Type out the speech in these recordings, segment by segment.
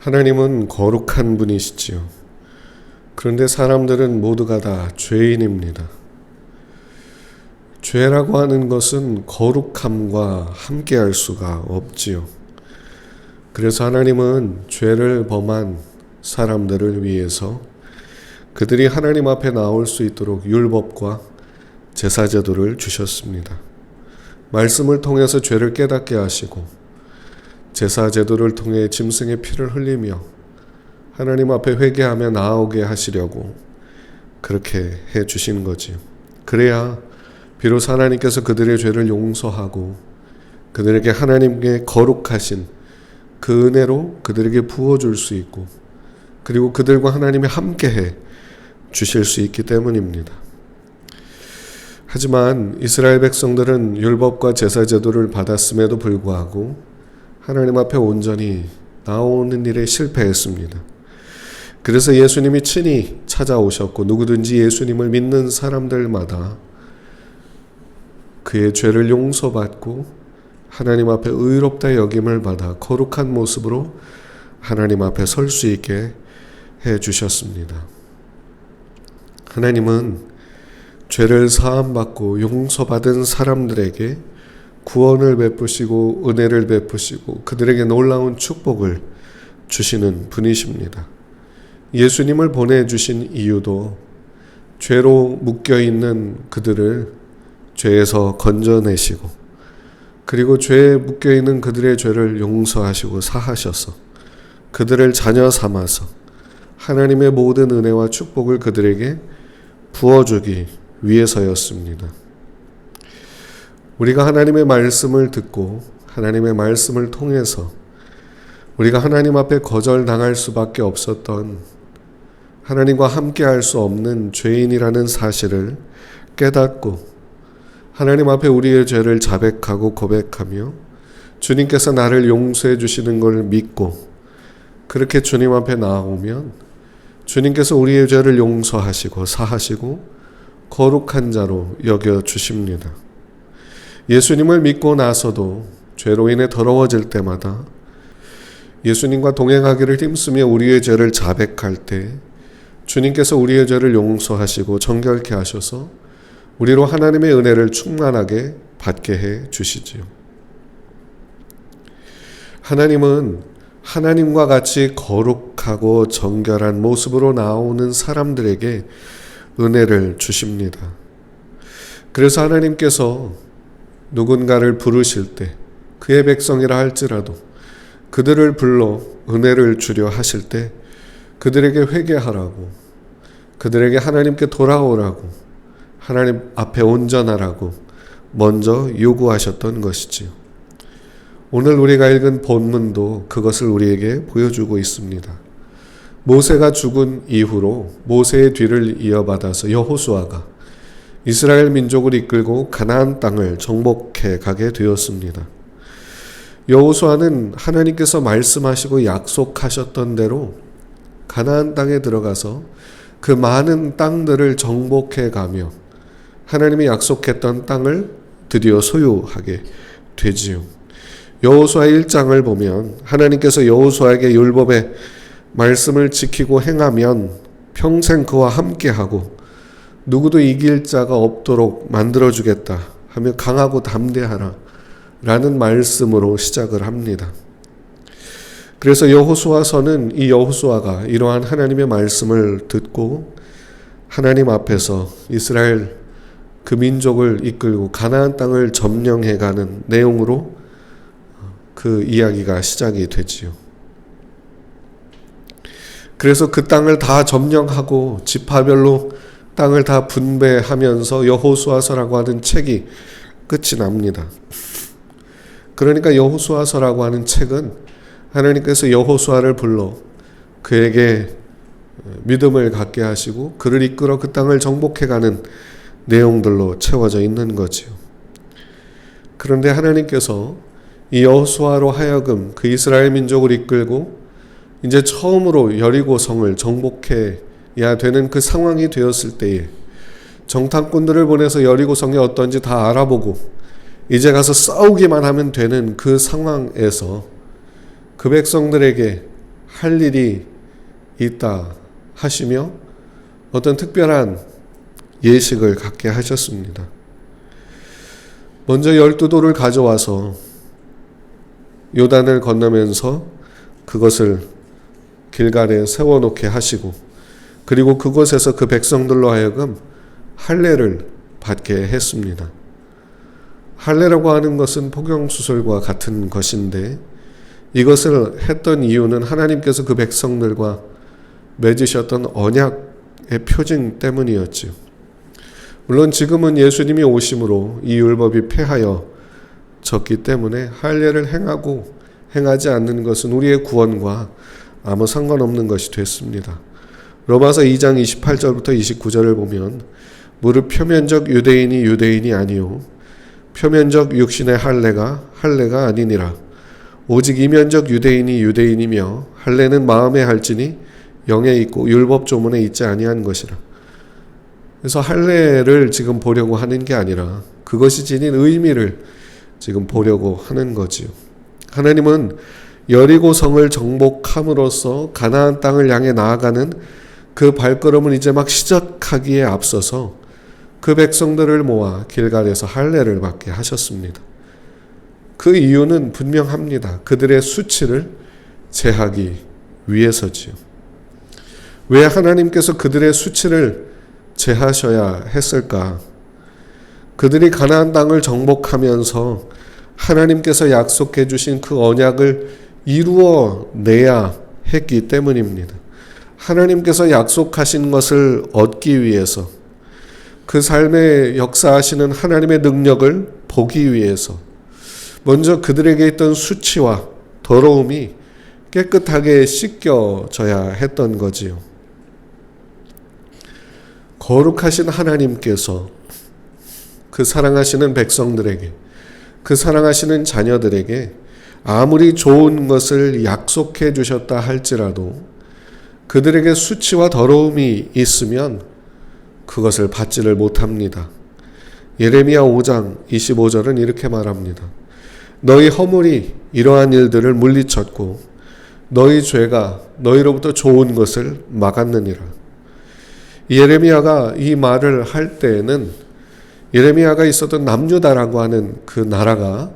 하나님은 거룩한 분이시지요. 그런데 사람들은 모두가 다 죄인입니다. 죄라고 하는 것은 거룩함과 함께할 수가 없지요. 그래서 하나님은 죄를 범한 사람들을 위해서 그들이 하나님 앞에 나올 수 있도록 율법과 제사제도를 주셨습니다. 말씀을 통해서 죄를 깨닫게 하시고 제사제도를 통해 짐승의 피를 흘리며 하나님 앞에 회개하며 나아오게 하시려고 그렇게 해주신 거지요. 그래야 비로소 하나님께서 그들의 죄를 용서하고 그들에게 하나님께 거룩하신 그 은혜로 그들에게 부어줄 수 있고 그리고 그들과 하나님이 함께해 주실 수 있기 때문입니다. 하지만 이스라엘 백성들은 율법과 제사제도를 받았음에도 불구하고 하나님 앞에 온전히 나오는 일에 실패했습니다. 그래서 예수님이 친히 찾아오셨고 누구든지 예수님을 믿는 사람들마다 그의 죄를 용서받고 하나님 앞에 의롭다 여김을 받아 거룩한 모습으로 하나님 앞에 설 수 있게 해주셨습니다. 하나님은 죄를 사함받고 용서받은 사람들에게 구원을 베푸시고 은혜를 베푸시고 그들에게 놀라운 축복을 주시는 분이십니다. 예수님을 보내주신 이유도 죄로 묶여있는 그들을 죄에서 건져내시고 그리고 죄에 묶여있는 그들의 죄를 용서하시고 사하셔서 그들을 자녀 삼아서 하나님의 모든 은혜와 축복을 그들에게 부어주기 위해서였습니다. 우리가 하나님의 말씀을 듣고 하나님의 말씀을 통해서 우리가 하나님 앞에 거절당할 수밖에 없었던 하나님과 함께할 수 없는 죄인이라는 사실을 깨닫고 하나님 앞에 우리의 죄를 자백하고 고백하며 주님께서 나를 용서해 주시는 걸 믿고 그렇게 주님 앞에 나아오면 주님께서 우리의 죄를 용서하시고 사하시고 거룩한 자로 여겨주십니다. 예수님을 믿고 나서도 죄로 인해 더러워질 때마다 예수님과 동행하기를 힘쓰며 우리의 죄를 자백할 때 주님께서 우리의 죄를 용서하시고 정결케 하셔서 우리로 하나님의 은혜를 충만하게 받게 해 주시지요. 하나님은 하나님과 같이 거룩하고 정결한 모습으로 나오는 사람들에게 은혜를 주십니다. 그래서 하나님께서 누군가를 부르실 때 그의 백성이라 할지라도 그들을 불러 은혜를 주려 하실 때 그들에게 회개하라고 그들에게 하나님께 돌아오라고 하나님 앞에 온전하라고 먼저 요구하셨던 것이지요. 오늘 우리가 읽은 본문도 그것을 우리에게 보여주고 있습니다. 모세가 죽은 이후로 모세의 뒤를 이어받아서 여호수아가 이스라엘 민족을 이끌고 가나안 땅을 정복해 가게 되었습니다. 여호수아는 하나님께서 말씀하시고 약속하셨던 대로 가나안 땅에 들어가서 그 많은 땅들을 정복해 가며 하나님이 약속했던 땅을 드디어 소유하게 되지요. 여호수아 1장을 보면 하나님께서 여호수아에게 율법의 말씀을 지키고 행하면 평생 그와 함께하고 누구도 이길 자가 없도록 만들어주겠다 하며 강하고 담대하라 라는 말씀으로 시작을 합니다. 그래서 여호수아서는 이 여호수아가 이러한 하나님의 말씀을 듣고 하나님 앞에서 이스라엘 그 민족을 이끌고 가나안 땅을 점령해가는 내용으로 그 이야기가 시작이 되지요. 그래서 그 땅을 다 점령하고 지파별로 땅을 다 분배하면서 여호수아서라고 하는 책이 끝이 납니다. 그러니까 여호수아서라고 하는 책은 하나님께서 여호수아를 불러 그에게 믿음을 갖게 하시고 그를 이끌어 그 땅을 정복해가는 내용들로 채워져 있는 거지요. 그런데 하나님께서 이 여호수아로 하여금 그 이스라엘 민족을 이끌고 이제 처음으로 여리고성을 정복해야 되는 그 상황이 되었을 때에 정탐꾼들을 보내서 여리고성이 어떤지 다 알아보고 이제 가서 싸우기만 하면 되는 그 상황에서 그 백성들에게 할 일이 있다 하시며 어떤 특별한 예식을 갖게 하셨습니다. 먼저 12돌을 가져와서 요단을 건너면서 그것을 길갈에 세워놓게 하시고, 그리고 그곳에서 그 백성들로 하여금 할례를 받게 했습니다. 할례라고 하는 것은 포경수술과 같은 것인데, 이것을 했던 이유는 하나님께서 그 백성들과 맺으셨던 언약의 표징 때문이었지요. 물론 지금은 예수님이 오심으로 이 율법이 폐하여졌기 때문에 할례를 행하고 행하지 않는 것은 우리의 구원과 아무 상관없는 것이 됐습니다. 로마서 2장 28절부터 29절을 보면 무릇 표면적 유대인이 아니요 표면적 육신의 할례가 아니니라. 오직 이면적 유대인이며 할례는 마음에 할지니 영에 있고 율법 조문에 있지 아니한 것이라. 그래서 할례를 지금 보려고 하는 게 아니라 그것이 지닌 의미를 지금 보려고 하는 거지요. 하나님은 여리고 성을 정복함으로써 가나안 땅을 향해 나아가는 그 발걸음을 이제 막 시작하기에 앞서서 그 백성들을 모아 길갈에서 할례를 받게 하셨습니다. 그 이유는 분명합니다. 그들의 수치를 제하기 위해서지요. 왜 하나님께서 그들의 수치를 제하셔야 했을까? 그들이 가나안 땅을 정복하면서 하나님께서 약속해 주신 그 언약을 이루어내야 했기 때문입니다. 하나님께서 약속하신 것을 얻기 위해서, 그 삶에 역사하시는 하나님의 능력을 보기 위해서 먼저 그들에게 있던 수치와 더러움이 깨끗하게 씻겨져야 했던 거지요. 거룩하신 하나님께서 그 사랑하시는 백성들에게, 그 사랑하시는 자녀들에게 아무리 좋은 것을 약속해 주셨다 할지라도 그들에게 수치와 더러움이 있으면 그것을 받지를 못합니다. 예레미야 5장 25절은 이렇게 말합니다. 너희 허물이 이러한 일들을 물리쳤고 너희 죄가 너희로부터 좋은 것을 막았느니라. 예레미야가 이 말을 할 때에는 예레미야가 있었던 남유다라고 하는 그 나라가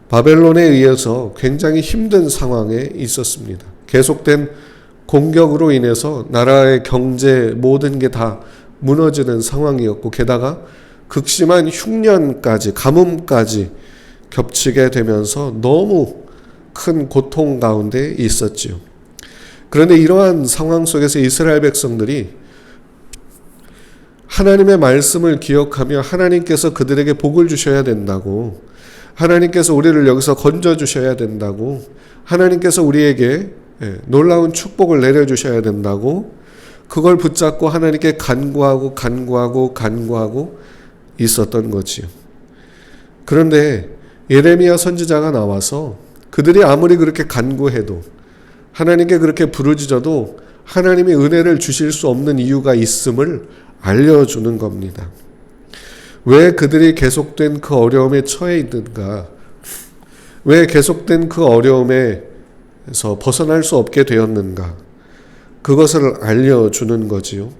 바벨론에 의해서 굉장히 힘든 상황에 있었습니다. 계속된 공격으로 인해서 나라의 경제 모든 게 다 무너지는 상황이었고, 게다가 극심한 흉년까지, 가뭄까지 겹치게 되면서 너무 큰 고통 가운데 있었지요. 그런데 이러한 상황 속에서 이스라엘 백성들이 하나님의 말씀을 기억하며 하나님께서 그들에게 복을 주셔야 된다고, 하나님께서 우리를 여기서 건져주셔야 된다고, 하나님께서 우리에게 놀라운 축복을 내려주셔야 된다고, 그걸 붙잡고 하나님께 간구하고 있었던 거지요. 그런데 예레미야 선지자가 나와서 그들이 아무리 그렇게 간구해도, 하나님께 그렇게 부르짖어도 하나님이 은혜를 주실 수 없는 이유가 있음을 알려주는 겁니다. 왜 그들이 계속된 그 어려움에 처해 있는가? 왜 계속된 그 어려움에서 벗어날 수 없게 되었는가? 그것을 알려주는 거지요.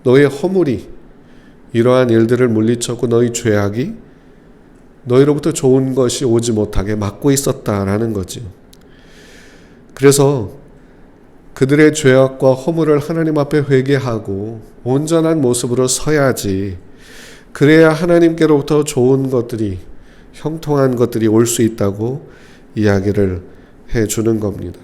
너의 허물이 이러한 일들을 물리쳤고 너희 죄악이 너희로부터 좋은 것이 오지 못하게 막고 있었다라는 거지요. 그래서 그들의 죄악과 허물을 하나님 앞에 회개하고 온전한 모습으로 서야지, 그래야 하나님께로부터 좋은 것들이, 형통한 것들이 올 수 있다고 이야기를 해주는 겁니다.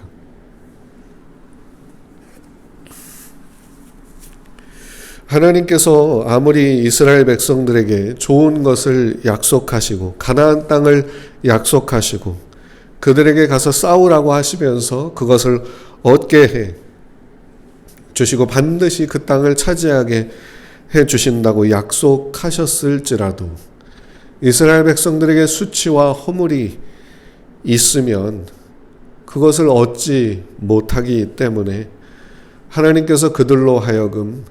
하나님께서 아무리 이스라엘 백성들에게 좋은 것을 약속하시고 가나안 땅을 약속하시고 그들에게 가서 싸우라고 하시면서 그것을 얻게 해 주시고 반드시 그 땅을 차지하게 해 주신다고 약속하셨을지라도 이스라엘 백성들에게 수치와 허물이 있으면 그것을 얻지 못하기 때문에 하나님께서 그들로 하여금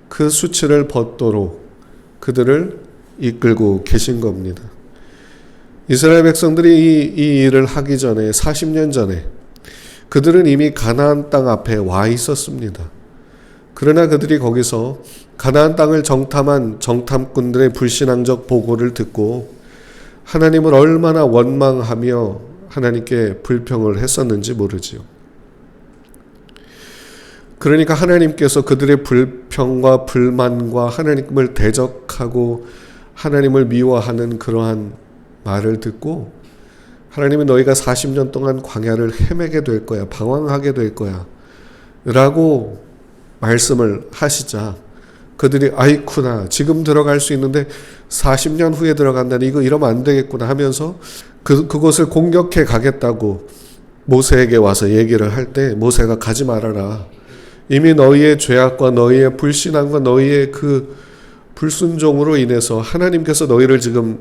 그 수치를 벗도록 그들을 이끌고 계신 겁니다. 이스라엘 백성들이 이 일을 하기 전에 40년 전에 그들은 이미 가나안 땅 앞에 와 있었습니다. 그러나 그들이 거기서 가나안 땅을 정탐한 정탐꾼들의 불신앙적 보고를 듣고 하나님을 얼마나 원망하며 하나님께 불평을 했었는지 모르지요. 그러니까 하나님께서 그들의 불평과 불만과 하나님을 대적하고 하나님을 미워하는 그러한 말을 듣고 하나님은 너희가 40년 동안 광야를 헤매게 될 거야, 방황하게 될 거야 라고 말씀을 하시자 그들이 아이쿠나 지금 들어갈 수 있는데 40년 후에 들어간다니 이거 이러면 안 되겠구나 하면서 그곳을 공격해 가겠다고 모세에게 와서 얘기를 할 때 모세가 가지 말아라. 이미 너희의 죄악과 너희의 불신앙과 너희의 그 불순종으로 인해서 하나님께서 너희를 지금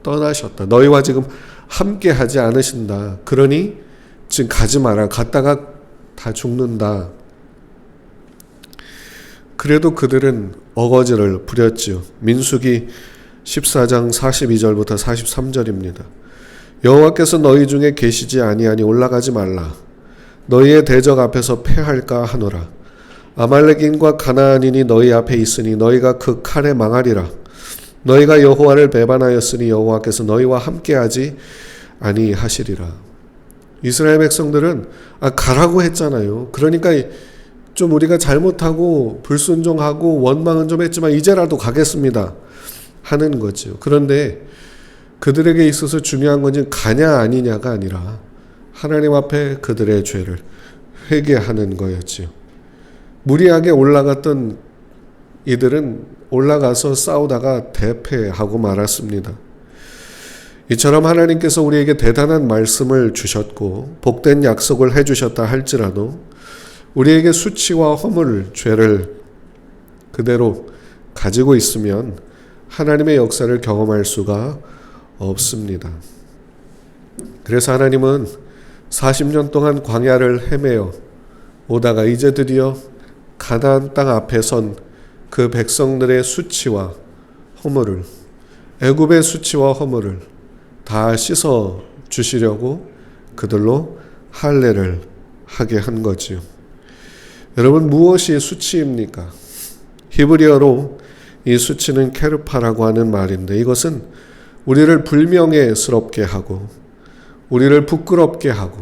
떠나셨다. 너희와 지금 함께 하지 않으신다. 그러니 지금 가지 마라. 갔다가 다 죽는다. 그래도 그들은 어거지를 부렸지요. 민수기 14장 42절부터 43절입니다. 여호와께서 너희 중에 계시지 아니하니 올라가지 말라. 너희의 대적 앞에서 패할까 하노라. 아말렉인과 가나안인이 너희 앞에 있으니 너희가 그 칼에 망하리라. 너희가 여호와를 배반하였으니 여호와께서 너희와 함께하지 아니하시리라. 이스라엘 백성들은 가라고 했잖아요. 그러니까 좀 우리가 잘못하고 불순종하고 원망은 좀 했지만 이제라도 가겠습니다 하는 거죠. 그런데 그들에게 있어서 중요한 건 가냐 아니냐가 아니라 하나님 앞에 그들의 죄를 회개하는 거였지요. 무리하게 올라갔던 이들은 올라가서 싸우다가 대패하고 말았습니다. 이처럼 하나님께서 우리에게 대단한 말씀을 주셨고 복된 약속을 해주셨다 할지라도 우리에게 수치와 허물, 죄를 그대로 가지고 있으면 하나님의 역사를 경험할 수가 없습니다. 그래서 하나님은 40년 동안 광야를 헤매어 오다가 이제 드디어 가나안 땅 앞에 선 그 백성들의 수치와 허물을, 애굽의 수치와 허물을 다 씻어 주시려고 그들로 할례를 하게 한 거지요. 여러분, 무엇이 수치입니까? 히브리어로 이 수치는 케르파라고 하는 말인데 이것은 우리를 불명예스럽게 하고 우리를 부끄럽게 하고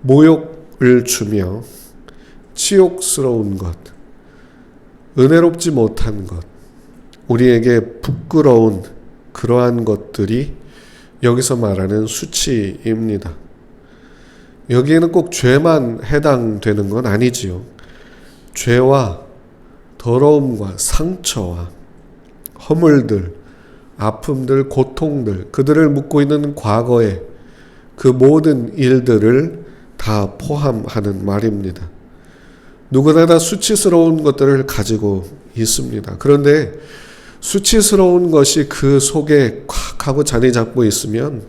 모욕을 주며 치욕스러운 것, 은혜롭지 못한 것, 우리에게 부끄러운 그러한 것들이 여기서 말하는 수치입니다. 여기에는 꼭 죄만 해당되는 건 아니지요. 죄와 더러움과 상처와 허물들, 아픔들, 고통들, 그들을 묻고 있는 과거의 그 모든 일들을 다 포함하는 말입니다. 누구나 다 수치스러운 것들을 가지고 있습니다. 그런데 수치스러운 것이 그 속에 콱 하고 자리 잡고 있으면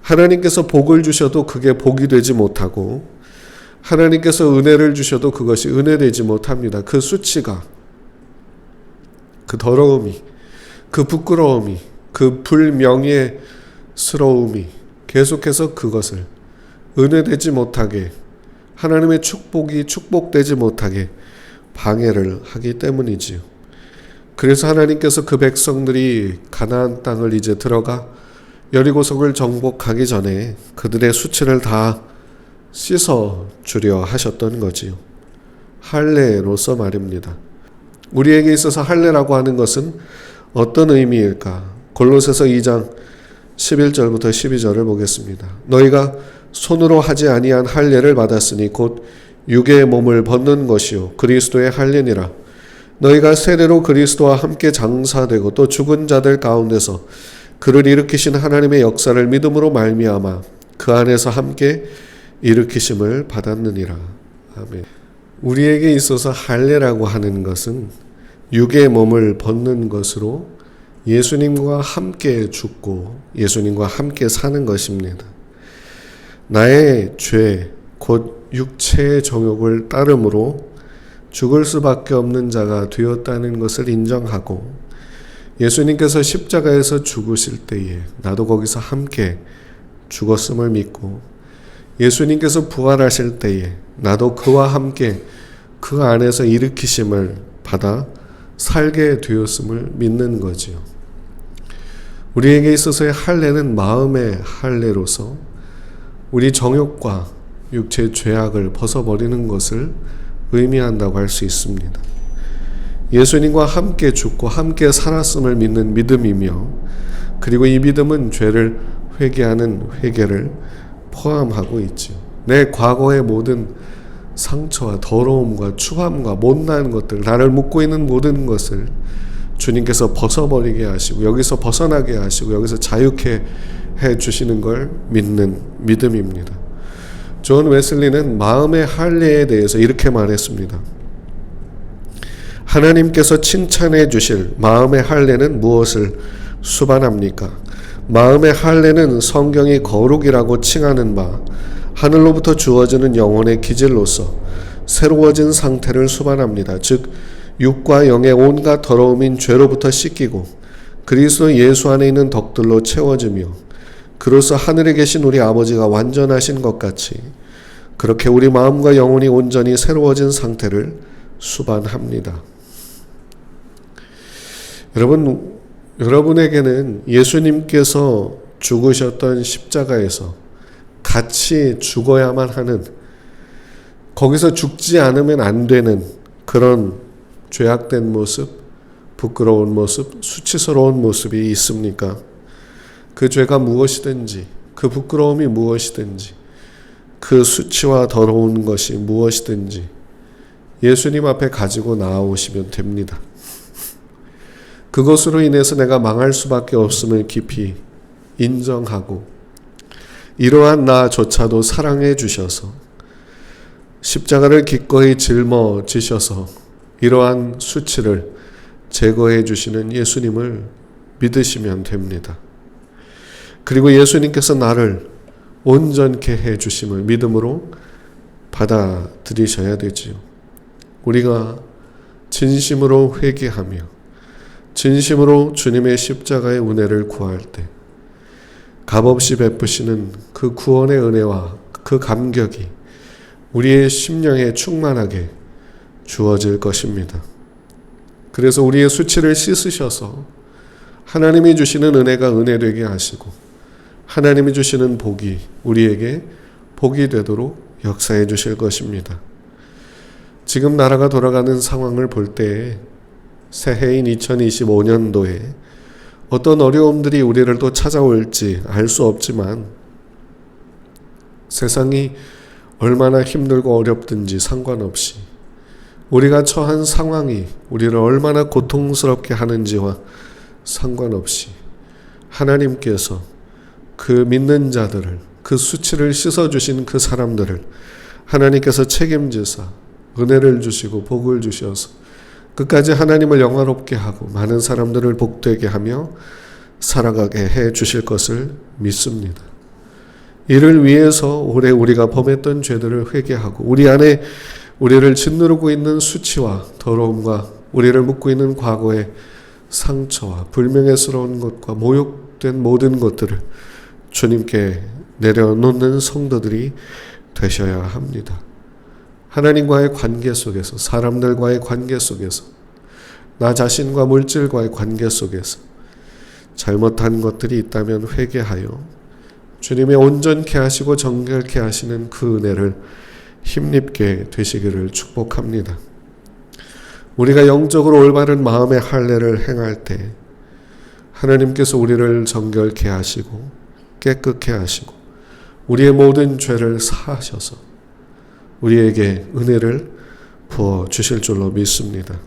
하나님께서 복을 주셔도 그게 복이 되지 못하고 하나님께서 은혜를 주셔도 그것이 은혜되지 못합니다. 그 수치가, 그 더러움이, 그 부끄러움이, 그 불명예스러움이 계속해서 그것을 은혜되지 못하게, 하나님의 축복이 축복되지 못하게 방해를 하기 때문이지요. 그래서 하나님께서 그 백성들이 가나안 땅을 이제 들어가 여리고성을 정복하기 전에 그들의 수치를 다 씻어 주려 하셨던 거지요. 할례로서 말입니다. 우리에게 있어서 할례라고 하는 것은 어떤 의미일까? 골로새서 2장 11절부터 12절을 보겠습니다. 너희가 손으로 하지 아니한 할례를 받았으니 곧 육의 몸을 벗는 것이요 그리스도의 할례니라. 너희가 세례로 그리스도와 함께 장사되고 또 죽은 자들 가운데서 그를 일으키신 하나님의 역사를 믿음으로 말미암아 그 안에서 함께 일으키심을 받았느니라. 아멘. 우리에게 있어서 할례라고 하는 것은 육의 몸을 벗는 것으로 예수님과 함께 죽고 예수님과 함께 사는 것입니다. 나의 죄, 곧 육체의 정욕을 따름으로 죽을 수밖에 없는 자가 되었다는 것을 인정하고 예수님께서 십자가에서 죽으실 때에 나도 거기서 함께 죽었음을 믿고 예수님께서 부활하실 때에 나도 그와 함께 그 안에서 일으키심을 받아 살게 되었음을 믿는 거지요. 우리에게 있어서의 할례는 마음의 할례로서 우리 정욕과 육체의 죄악을 벗어버리는 것을 의미한다고 할 수 있습니다. 예수님과 함께 죽고 함께 살았음을 믿는 믿음이며, 그리고 이 믿음은 죄를 회개하는 회개를 포함하고 있죠. 내 과거의 모든 상처와 더러움과 추함과 못난 것들, 나를 묶고 있는 모든 것을 주님께서 벗어버리게 하시고 여기서 벗어나게 하시고 여기서 자유케 해주시는 걸 믿는 믿음입니다. 존 웨슬리는 마음의 할례에 대해서 이렇게 말했습니다. 하나님께서 칭찬해 주실 마음의 할례는 무엇을 수반합니까? 마음의 할례는 성경이 거룩이라고 칭하는 바 하늘로부터 주어지는 영혼의 기질로서 새로워진 상태를 수반합니다. 즉 육과 영의 온갖 더러움인 죄로부터 씻기고 그리스도 예수 안에 있는 덕들로 채워지며 그로써 하늘에 계신 우리 아버지가 완전하신 것 같이 그렇게 우리 마음과 영혼이 온전히 새로워진 상태를 수반합니다. 여러분에게는 예수님께서 죽으셨던 십자가에서 같이 죽어야만 하는, 거기서 죽지 않으면 안 되는 그런 죄악된 모습, 부끄러운 모습, 수치스러운 모습이 있습니까? 그 죄가 무엇이든지, 그 부끄러움이 무엇이든지, 그 수치와 더러운 것이 무엇이든지 예수님 앞에 가지고 나아오시면 됩니다. 그것으로 인해서 내가 망할 수밖에 없음을 깊이 인정하고 이러한 나조차도 사랑해 주셔서 십자가를 기꺼이 짊어지셔서 이러한 수치를 제거해 주시는 예수님을 믿으시면 됩니다. 그리고 예수님께서 나를 온전케 해 주심을 믿음으로 받아들이셔야 되지요. 우리가 진심으로 회개하며 진심으로 주님의 십자가의 은혜를 구할 때 값없이 베푸시는 그 구원의 은혜와 그 감격이 우리의 심령에 충만하게 주어질 것입니다. 그래서 우리의 수치를 씻으셔서 하나님이 주시는 은혜가 은혜되게 하시고 하나님이 주시는 복이 우리에게 복이 되도록 역사해 주실 것입니다. 지금 나라가 돌아가는 상황을 볼 때에 새해인 2025년도에 어떤 어려움들이 우리를 또 찾아올지 알 수 없지만 세상이 얼마나 힘들고 어렵든지 상관없이 우리가 처한 상황이 우리를 얼마나 고통스럽게 하는지와 상관없이 하나님께서 그 믿는 자들을, 그 수치를 씻어주신 그 사람들을 하나님께서 책임지사 은혜를 주시고 복을 주셔서 끝까지 하나님을 영화롭게 하고 많은 사람들을 복되게 하며 살아가게 해 주실 것을 믿습니다. 이를 위해서 올해 우리가 범했던 죄들을 회개하고 우리 안에 우리를 짓누르고 있는 수치와 더러움과 우리를 묶고 있는 과거의 상처와 불명예스러운 것과 모욕된 모든 것들을 주님께 내려놓는 성도들이 되셔야 합니다. 하나님과의 관계 속에서, 사람들과의 관계 속에서, 나 자신과 물질과의 관계 속에서 잘못한 것들이 있다면 회개하여 주님의 온전케 하시고 정결케 하시는 그 은혜를 힘입게 되시기를 축복합니다. 우리가 영적으로 올바른 마음의 할례를 행할 때 하나님께서 우리를 정결케 하시고 깨끗게 하시고 우리의 모든 죄를 사하셔서 우리에게 은혜를 부어 주실 줄로 믿습니다.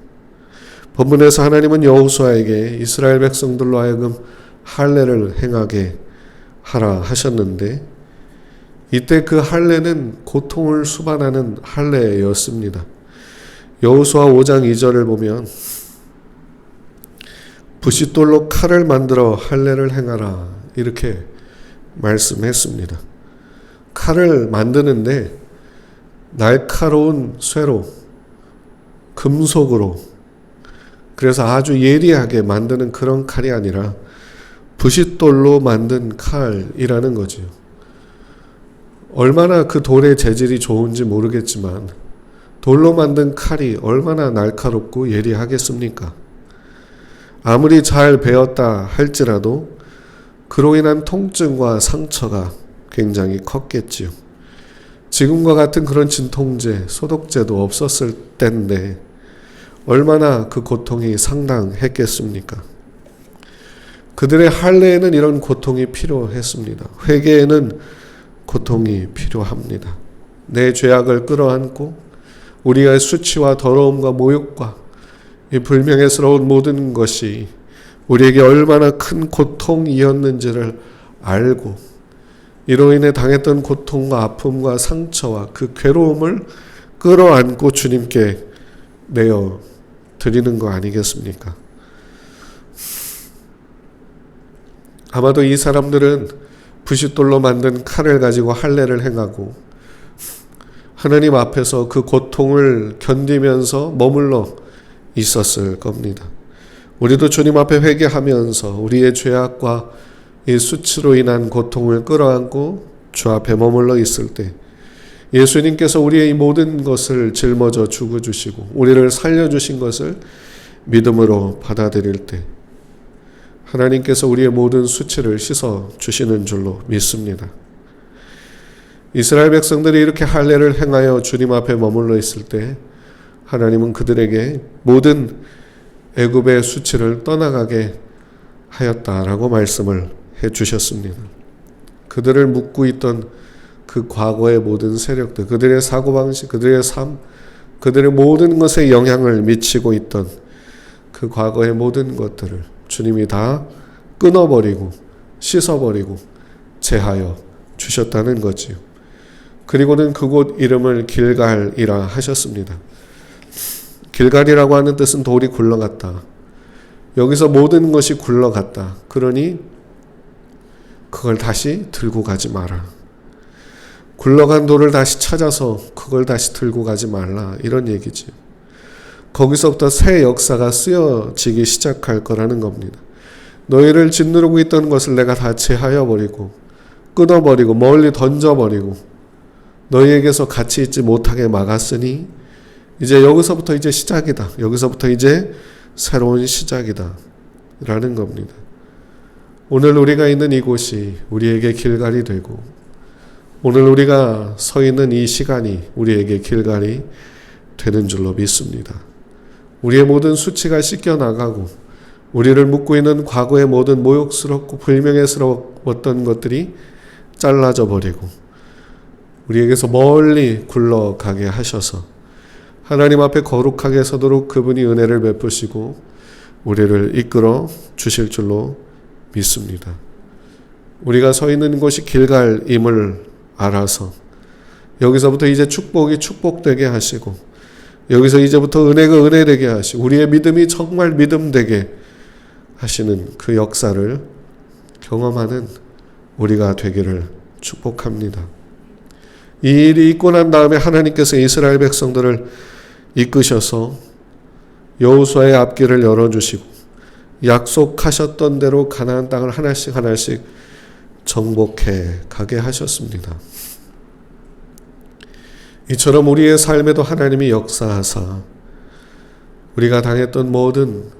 본문에서 하나님은 여호수아에게 이스라엘 백성들로 하여금 할례를 행하게 하라 하셨는데 이때 그 할례는 고통을 수반하는 할례였습니다. 여호수아 5장 2절을 보면 부싯돌로 칼을 만들어 할례를 행하라 이렇게 말씀했습니다. 칼을 만드는데 날카로운 쇠로 금속으로 그래서 아주 예리하게 만드는 그런 칼이 아니라 부싯돌로 만든 칼이라는 거죠. 얼마나 그 돌의 재질이 좋은지 모르겠지만 돌로 만든 칼이 얼마나 날카롭고 예리하겠습니까? 아무리 잘 베었다 할지라도 그로 인한 통증과 상처가 굉장히 컸겠지요. 지금과 같은 그런 진통제, 소독제도 없었을 때인데 얼마나 그 고통이 상당했겠습니까? 그들의 할례에는 이런 고통이 필요했습니다. 회개에는 고통이 필요합니다. 내 죄악을 끌어안고 우리의 수치와 더러움과 모욕과 이 불명예스러운 모든 것이 우리에게 얼마나 큰 고통이었는지를 알고 이로 인해 당했던 고통과 아픔과 상처와 그 괴로움을 끌어안고 주님께 내어 드리는 거 아니겠습니까? 아마도 이 사람들은 부싯돌로 만든 칼을 가지고 할례를 행하고 하나님 앞에서 그 고통을 견디면서 머물러 있었을 겁니다. 우리도 주님 앞에 회개하면서 우리의 죄악과 이 수치로 인한 고통을 끌어안고 주 앞에 머물러 있을 때 예수님께서 우리의 이 모든 것을 짊어져 죽어주시고 우리를 살려주신 것을 믿음으로 받아들일 때 하나님께서 우리의 모든 수치를 씻어 주시는 줄로 믿습니다. 이스라엘 백성들이 이렇게 할례를 행하여 주님 앞에 머물러 있을 때 하나님은 그들에게 모든 애굽의 수치를 떠나가게 하였다라고 말씀을 해주셨습니다. 그들을 묶고 있던 그 과거의 모든 세력들, 그들의 사고방식, 그들의 삶, 그들의 모든 것에 영향을 미치고 있던 그 과거의 모든 것들을 주님이 다 끊어버리고 씻어버리고 제하여 주셨다는 거지요. 그리고는 그곳 이름을 길갈이라 하셨습니다. 길갈이라고 하는 뜻은 돌이 굴러갔다. 여기서 모든 것이 굴러갔다. 그러니 그걸 다시 들고 가지 마라. 굴러간 돌을 다시 찾아서 그걸 다시 들고 가지 말라. 이런 얘기지. 거기서부터 새 역사가 쓰여지기 시작할 거라는 겁니다. 너희를 짓누르고 있던 것을 내가 다 제하여 버리고 끊어버리고 멀리 던져버리고 너희에게서 같이 있지 못하게 막았으니 이제 여기서부터 이제 시작이다. 여기서부터 이제 새로운 시작이다. 라는 겁니다. 오늘 우리가 있는 이곳이 우리에게 길갈이 되고 오늘 우리가 서 있는 이 시간이 우리에게 길갈이 되는 줄로 믿습니다. 우리의 모든 수치가 씻겨나가고 우리를 묶고 있는 과거의 모든 모욕스럽고 불명예스러웠던 것들이 잘라져 버리고 우리에게서 멀리 굴러가게 하셔서 하나님 앞에 거룩하게 서도록 그분이 은혜를 베푸시고 우리를 이끌어 주실 줄로 믿습니다. 우리가 서 있는 곳이 길갈임을 알아서 여기서부터 이제 축복이 축복되게 하시고 여기서 이제부터 은혜가 은혜되게 하시고 우리의 믿음이 정말 믿음되게 하시는 그 역사를 경험하는 우리가 되기를 축복합니다. 이 일이 있고 난 다음에 하나님께서 이스라엘 백성들을 이끄셔서 여호수아의 앞길을 열어주시고 약속하셨던 대로 가나안 땅을 하나씩 하나씩 정복해 가게 하셨습니다. 이처럼 우리의 삶에도 하나님이 역사하사 우리가 당했던 모든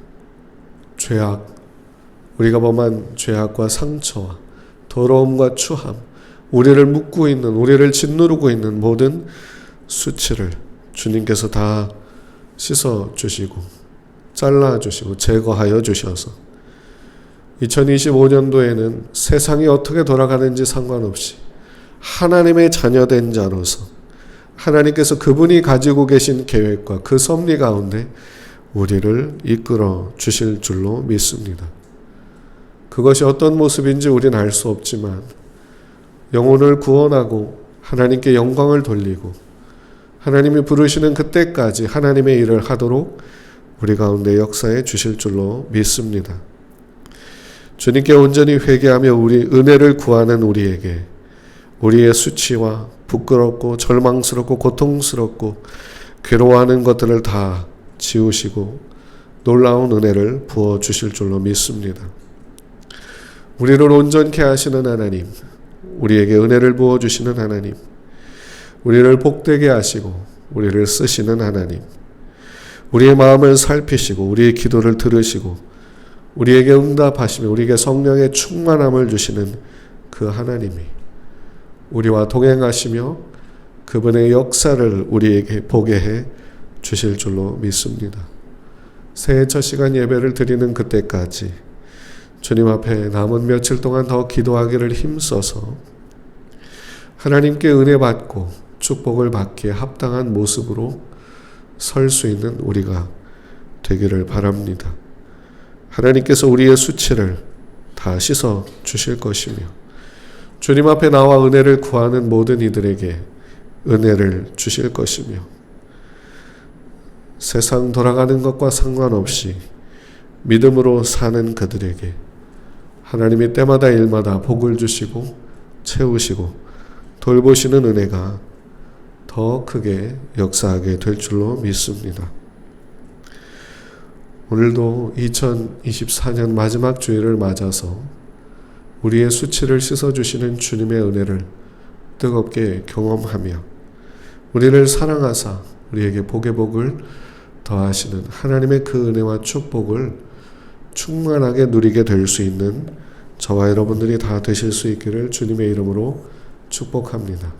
죄악, 우리가 범한 죄악과 상처와 더러움과 추함, 우리를 묶고 있는, 우리를 짓누르고 있는 모든 수치를 주님께서 다 씻어주시고 잘라주시고 제거하여 주셔서 2025년도에는 세상이 어떻게 돌아가는지 상관없이 하나님의 자녀된 자로서 하나님께서 그분이 가지고 계신 계획과 그 섭리 가운데 우리를 이끌어 주실 줄로 믿습니다. 그것이 어떤 모습인지 우리는 알 수 없지만 영혼을 구원하고 하나님께 영광을 돌리고 하나님이 부르시는 그때까지 하나님의 일을 하도록 우리 가운데 역사해 주실 줄로 믿습니다. 주님께 온전히 회개하며 우리 은혜를 구하는 우리에게 우리의 수치와 부끄럽고 절망스럽고 고통스럽고 괴로워하는 것들을 다 지우시고 놀라운 은혜를 부어주실 줄로 믿습니다. 우리를 온전케 하시는 하나님, 우리에게 은혜를 부어주시는 하나님, 우리를 복되게 하시고 우리를 쓰시는 하나님, 우리의 마음을 살피시고 우리의 기도를 들으시고 우리에게 응답하시며 우리에게 성령의 충만함을 주시는 그 하나님이 우리와 동행하시며 그분의 역사를 우리에게 보게 해 주실 줄로 믿습니다. 새해 첫 시간 예배를 드리는 그때까지 주님 앞에 남은 며칠 동안 더 기도하기를 힘써서 하나님께 은혜 받고 축복을 받기에 합당한 모습으로 설 수 있는 우리가 되기를 바랍니다. 하나님께서 우리의 수치를 다 씻어 주실 것이며 주님 앞에 나와 은혜를 구하는 모든 이들에게 은혜를 주실 것이며 세상 돌아가는 것과 상관없이 믿음으로 사는 그들에게 하나님이 때마다 일마다 복을 주시고 채우시고 돌보시는 은혜가 더 크게 역사하게 될 줄로 믿습니다. 오늘도 2024년 마지막 주일을 맞아서 우리의 수치를 씻어주시는 주님의 은혜를 뜨겁게 경험하며 우리를 사랑하사 우리에게 복의 복을 더하시는 하나님의 그 은혜와 축복을 충만하게 누리게 될 수 있는 저와 여러분들이 다 되실 수 있기를 주님의 이름으로 축복합니다.